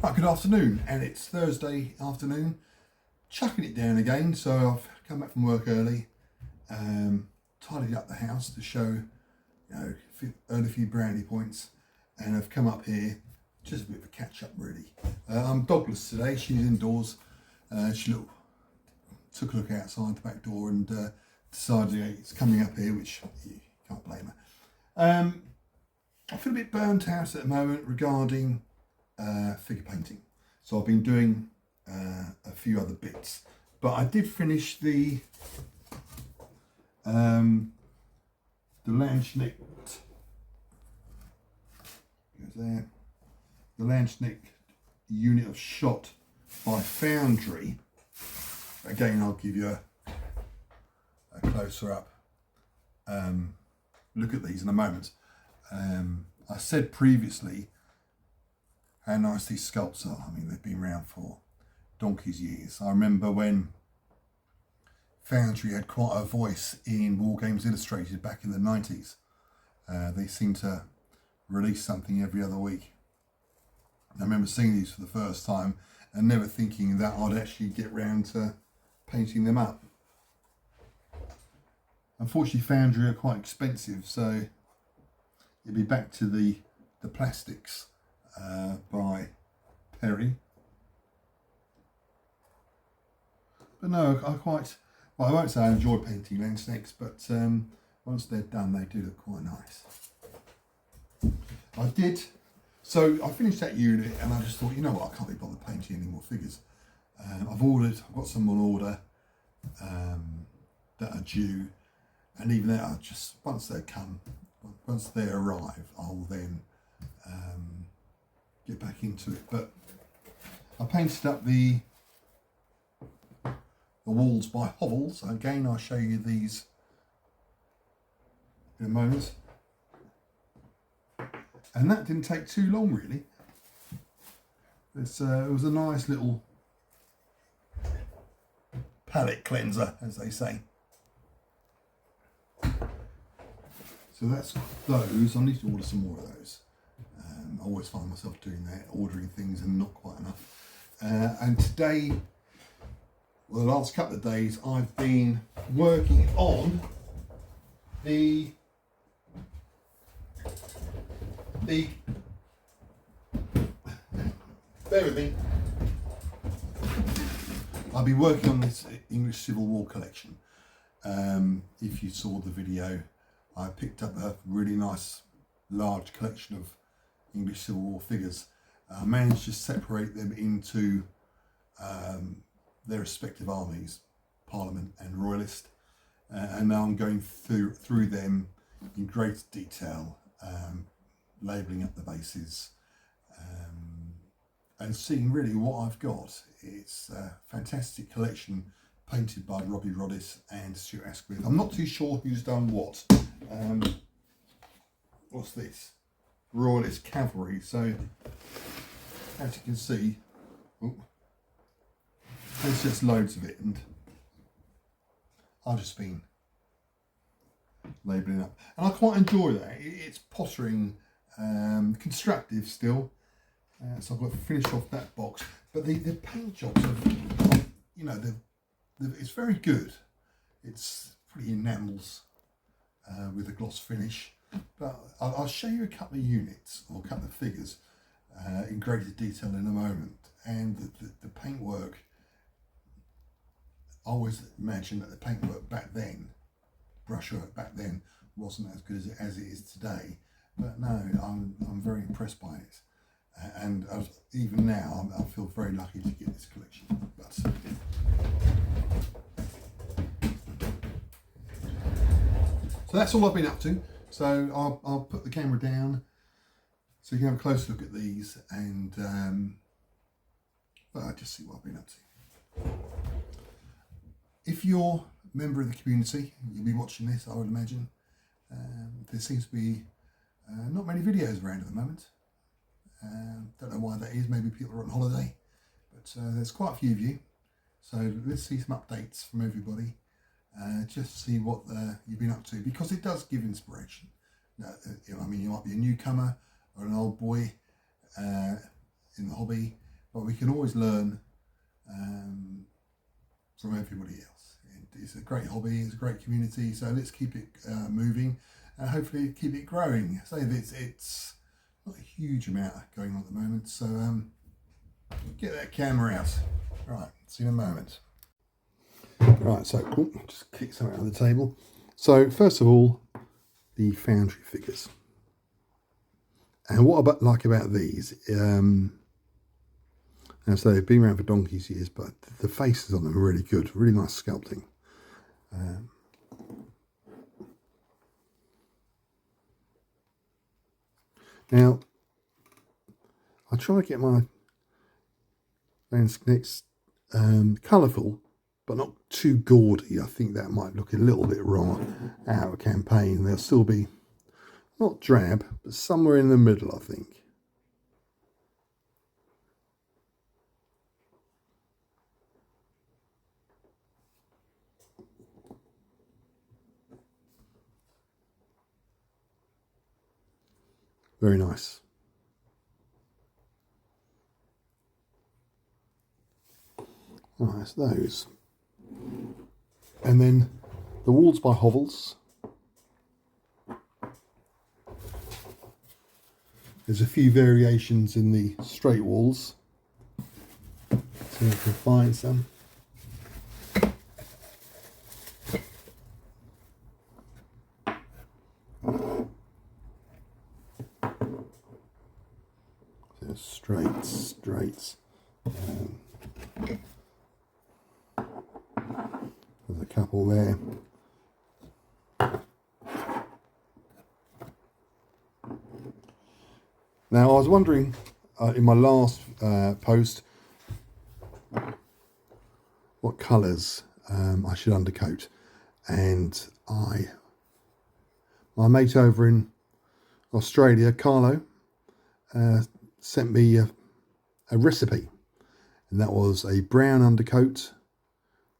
Right, good afternoon, and it's Thursday afternoon, chucking it down again. So I've come back from work early, tidied up the house to show, earn a few brownie points, and I've come up here, just a bit of a catch up really. I'm dogless today, she's indoors. She took a look outside the back door and decided it's coming up here, which you can't blame her. I feel a bit burnt out at the moment regarding figure painting, so I've been doing a few other bits, but I did finish the Landschnick, the Landschnick unit of shot by Foundry. Again, I'll give you a closer up look at these in a moment. I said previously how nice these sculpts are. I mean, they've been around for donkey's years. I remember when Foundry had quite a voice in War Games Illustrated back in the 90s. They seemed to release something every other week. I remember seeing these for the first time and never thinking that I'd actually get round to painting them up. Unfortunately, Foundry are quite expensive, so you'll be back to the plastics by Perry. But no, I won't say I enjoy painting landscapes, but once they're done, they do look quite nice. So I finished that unit and I just thought, you know what, I can't be bothered painting any more figures. I've got some on order that are due, and even that, once they arrive, I'll then get back into it. But I painted up the walls by Hovels. Again, I'll show you these in a moment. And that didn't take too long, really. It was a nice little palette cleanser, as they say. So that's those. I need to order some more of those. I always find myself doing that, ordering things and not quite enough. And today, well, the last couple of days, I've been working on the bear with me. I've been working on this English Civil War collection. If you saw the video, I picked up a really nice large collection of English Civil War figures. I managed to separate them into their respective armies, Parliament and Royalist, and now I'm going through them in great detail, labelling up the bases, and seeing really what I've got. It's a fantastic collection painted by Robbie Roddis and Stuart Asquith. I'm not too sure who's done what. What's this? Royalist Cavalry. So, as you can see, there's just loads of it, and I've just been labelling up. And I quite enjoy that. It's pottering, constructive still. So I've got to finish off that box. But the paint jobs are, it's very good. It's pretty enamels with a gloss finish. But I'll show you a couple of units or a couple of figures in greater detail in a moment. And the paintwork, I always imagined that the paintwork back then, brushwork back then, wasn't as good as it is today. But no, I'm very impressed by it. And even now, I feel very lucky to get this collection. But so that's all I've been up to. So I'll put the camera down so you can have a close look at these, and just see what I've been up to. If you're a member of the community, you'll be watching this, I would imagine. There seems to be not many videos around at the moment. Don't know why that is. Maybe people are on holiday, but there's quite a few of you. So let's see some updates from everybody. Just see what you've been up to, because it does give inspiration. I mean, you might be a newcomer or an old boy in the hobby, but we can always learn from everybody else. It's a great hobby, it's a great community, so let's keep it moving and hopefully keep it growing. So it's not a huge amount going on at the moment, so get that camera out. Right, see you in a moment. Right, so just kick something on the table. So first of all, the Foundry figures. And what I like about these, and so they've been around for donkey's years, but the faces on them are really good, really nice sculpting. Now, I try to get my landscapes colourful, but not too gaudy. I think that might look a little bit wrong out of campaign. They'll still be not drab, but somewhere in the middle, I think. Very nice. Right, that's those. And then the walls by Hovels. There's a few variations in the straight walls. See if I can find some. There's straights. There's a couple there. Now I was wondering in my last post what colours I should undercoat, and my mate over in Australia, Carlo, sent me a recipe, and that was a brown undercoat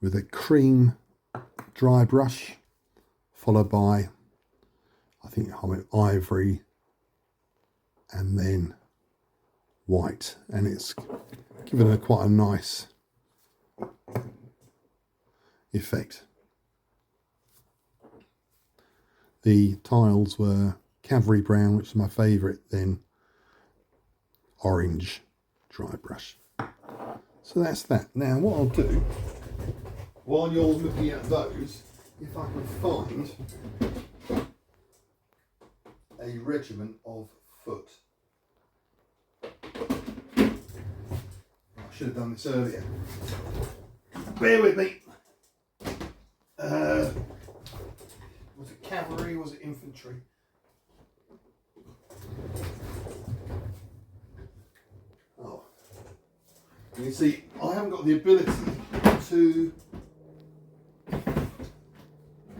with a cream dry brush, followed by, I think I went ivory and then white, and it's given it quite a nice effect. The tiles were Cavalry brown, which is my favourite, then orange dry brush. So that's that. Now what I'll do, while you're looking at those, if I can find a regiment of foot. I should have done this earlier. Bear with me. Was it cavalry or was it infantry? Oh. You see, I haven't got the ability to...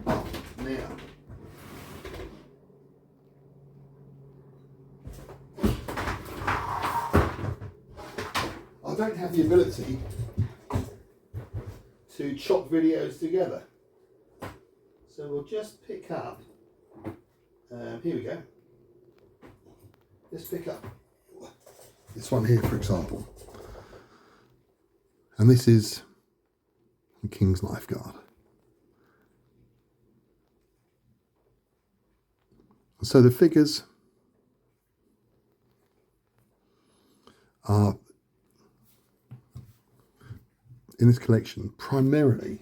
Oh, now. I don't have the ability to chop videos together. So we'll just pick up, here we go. Let's pick up this one here, for example. And this is the King's Lifeguard. So the figures are in this collection primarily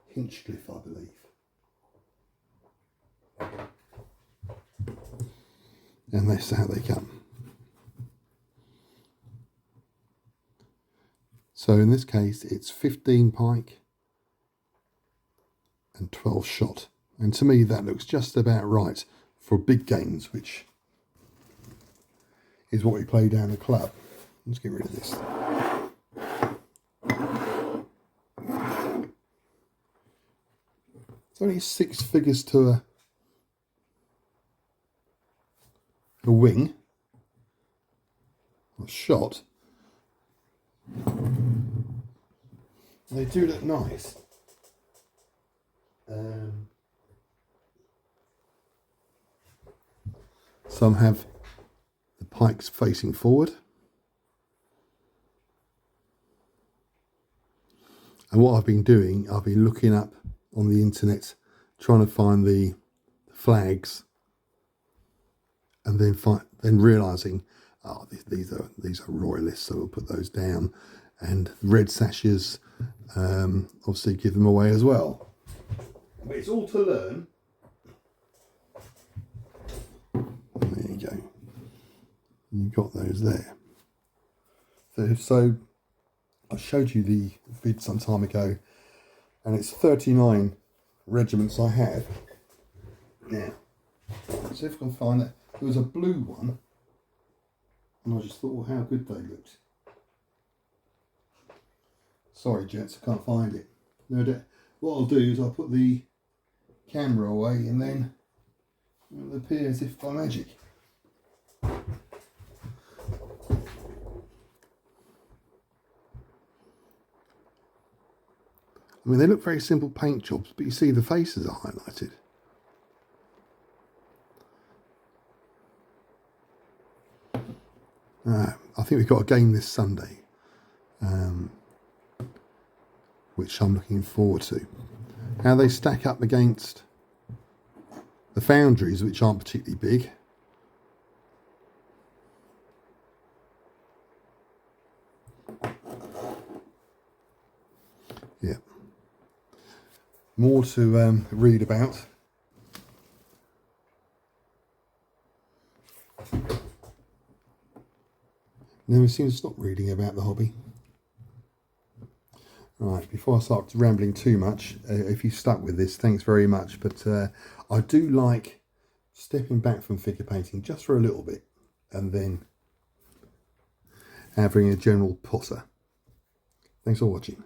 Hinchcliffe, I believe. And that's how they come. So in this case, it's 15 pike and 12 shot. And to me, that looks just about right for big games, which is what we play down the club. Let's get rid of this. It's only 6 figures to a wing, a shot. They do look nice. Some have the pikes facing forward. And what I've been doing, I've been looking up on the internet, trying to find the flags, and then realising, oh, these are royalists, so we'll put those down. And red sashes, obviously give them away as well. But it's all to learn. There you go. You've got those there. So I showed you the vid some time ago, and it's 39 regiments I have. Now, let's see if I can find that. There was a blue one, and I just thought, well, how good they looked. Sorry, gents, I can't find it. No, what I'll do is I'll put the camera away, and then it'll appear as if by magic. I mean, they look very simple paint jobs, but you see the faces are highlighted. I think we've got a game this Sunday, which I'm looking forward to. How they stack up against the Foundries, which aren't particularly big. Yeah. More to read about. Never seem to stop reading about the hobby. Right, before I start rambling too much, if you stuck with this, thanks very much. But I do like stepping back from figure painting just for a little bit, and then having a general potter. Thanks for watching.